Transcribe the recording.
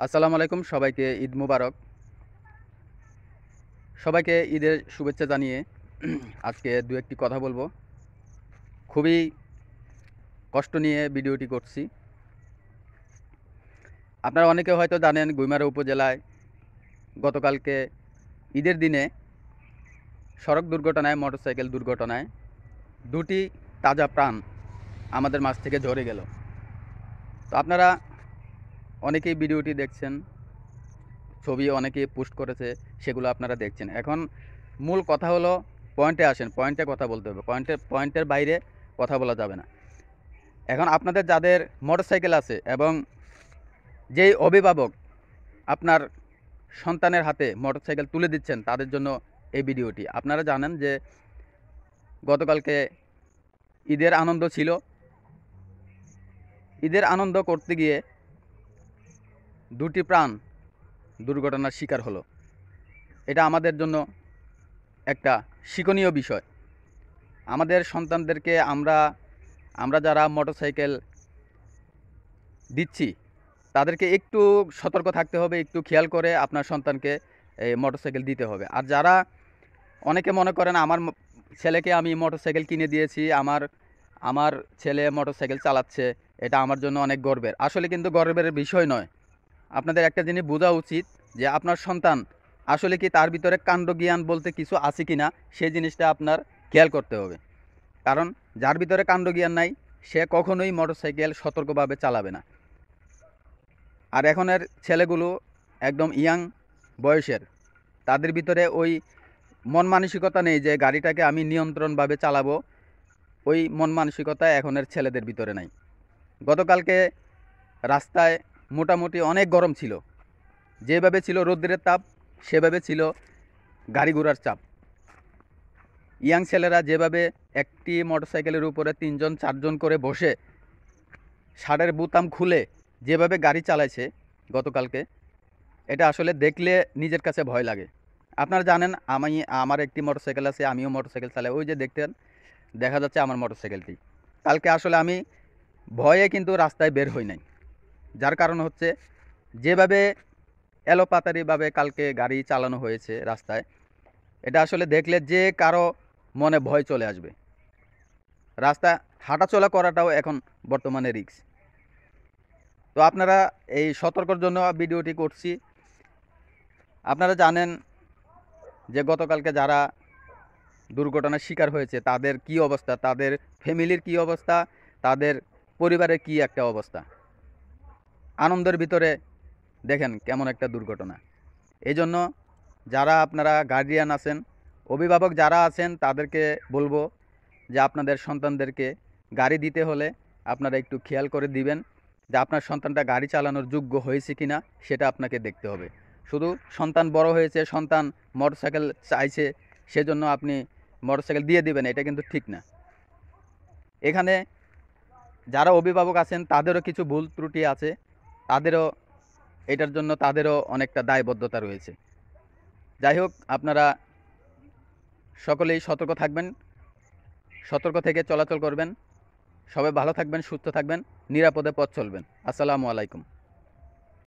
আসসালামু আলাইকুম, সবাইকে ঈদ মুবারক। সবাইকে ঈদের শুভেচ্ছা জানিয়ে আজকে দু একটি কথা বলবো। খুবই কষ্ট নিয়ে ভিডিওটি করছি। আপনারা অনেকে হয়তো জানেন, গুইমারা উপজেলায় গতকালকে ঈদের দিনে সড়ক দুর্ঘটনায়, মোটরসাইকেল দুর্ঘটনায় দুটি তাজা প্রাণ আমাদের মাঝ থেকে ঝরে গেল। তো আপনারা অনেকেই ভিডিওটি দেখছেন, ছবি অনেকেই পোস্ট করেছে, সেগুলো আপনারা দেখছেন। এখন মূল কথা হলো, পয়েন্টে আসেন, পয়েন্টে কথা বলতে হবে। পয়েন্টের বাইরে কথা বলা যাবে না। এখন আপনাদের যাদের মোটরসাইকেল আছে এবং যেই অভিভাবক আপনার সন্তানের হাতে মোটরসাইকেল তুলে দিচ্ছেন, তাদের জন্য এই ভিডিওটি। আপনারা জানেন যে গতকালকে ঈদের আনন্দ ছিল। ঈদের আনন্দ করতে গিয়ে দুটি প্রাণ দুর্ঘটনার শিকার হলো। এটা আমাদের জন্য একটা শিক্ষণীয় বিষয়। আমাদের সন্তানদেরকে আমরা যারা মোটরসাইকেল দিচ্ছি, তাদেরকে একটু সতর্ক থাকতে হবে, একটু খেয়াল করে আপনার সন্তানকে এই মোটরসাইকেল দিতে হবে। আর যারা অনেকে মনে করেন, আমার ছেলেকে আমি মোটরসাইকেল কিনে দিয়েছি, আমার ছেলে মোটরসাইকেল চালাচ্ছে, এটা আমার জন্য অনেক গর্বের। আসলে কিন্তু গর্বের বিষয় নয়। আপনাদের একটা জিনিস বোঝা উচিত যে আপনার সন্তান আসলে কি তার ভিতরে কাণ্ডজ্ঞান বলতে কিছু আছে কি না, সেই জিনিসটা আপনার খেয়াল করতে হবে। কারণ যার ভিতরে কাণ্ডজ্ঞান নাই, সে কখনোই মোটরসাইকেল সতর্কভাবে চালাবে না। আর এখনের ছেলেগুলো একদম ইয়াং বয়সের, তাদের ভিতরে ওই মন মানসিকতা নেই যে গাড়িটাকে আমি নিয়ন্ত্রণভাবে চালাবো। ওই মন মানসিকতা এখনের ছেলেদের ভিতরে নাই। গতকালকে রাস্তায় মোটামুটি অনেক গরম ছিল। যেভাবে ছিল রৌদ্রের তাপ, সেভাবে ছিল গাড়ি ঘোড়ার চাপ। ইয়াং ছেলেরা যেভাবে একটি মোটরসাইকেলের উপরে 3জন 4জন করে বসে শার্টের বোতাম খুলে যেভাবে গাড়ি চালাইছে গতকালকে, এটা আসলে দেখলে নিজের কাছে ভয় লাগে। আপনারা জানেন, আমার একটি মোটরসাইকেল আছে, আমিও মোটরসাইকেল চালাই। ওই যে দেখতেন, দেখা যাচ্ছে আমার মোটরসাইকেলটি। কালকে আসলে আমি ভয়ে কিন্তু রাস্তায় বের হই নাই। যার কারণ হচ্ছে, যেভাবে এলোপাতারিভাবে কালকে গাড়ি চালানো হয়েছে রাস্তায়, এটা আসলে দেখলে যে কারো মনে ভয় চলে আসবে। রাস্তা হাঁটাচলা করাটাও এখন বর্তমানে রিস্ক। তো আপনারা এই সতর্কর জন্য ভিডিওটি করছি। আপনারা জানেন যে গতকালকে যারা দুর্ঘটনার শিকার হয়েছে, তাদের কি অবস্থা, তাদের ফ্যামিলির কি অবস্থা, তাদের পরিবারের কি একটা অবস্থা। আনন্দের ভিতরে দেখেন কেমন একটা দুর্ঘটনা। এই জন্য যারা আপনারা গার্ডিয়ান আছেন, অভিভাবক যারা আছেন, তাদেরকে বলবো যে আপনাদের সন্তানদেরকে গাড়ি দিতে হলে আপনারা একটু খেয়াল করে দিবেন যে আপনার সন্তানটা গাড়ি চালানোর যোগ্য হয়েছে কি না, সেটা আপনাকে দেখতে হবে। শুধু সন্তান বড় হয়েছে, সন্তান মোটরসাইকেল চাইছে, সেজন্য আপনি মোটরসাইকেল দিয়ে দিবেন, এটা কিন্তু ঠিক না। এখানে যারা অভিভাবক আছেন, তাদেরও কিছু ভুল ত্রুটি আছে, তাদেরও এটার জন্য তাদেরও অনেকটা দায়বদ্ধতা রয়েছে। যাই হোক, আপনারা সকলেই সতর্ক থাকবেন, সতর্ক থেকে চলাচল করবেন। সবাই ভালো থাকবেন, সুস্থ থাকবেন, নিরাপদে পথ চলবেন। আসসালামু আলাইকুম।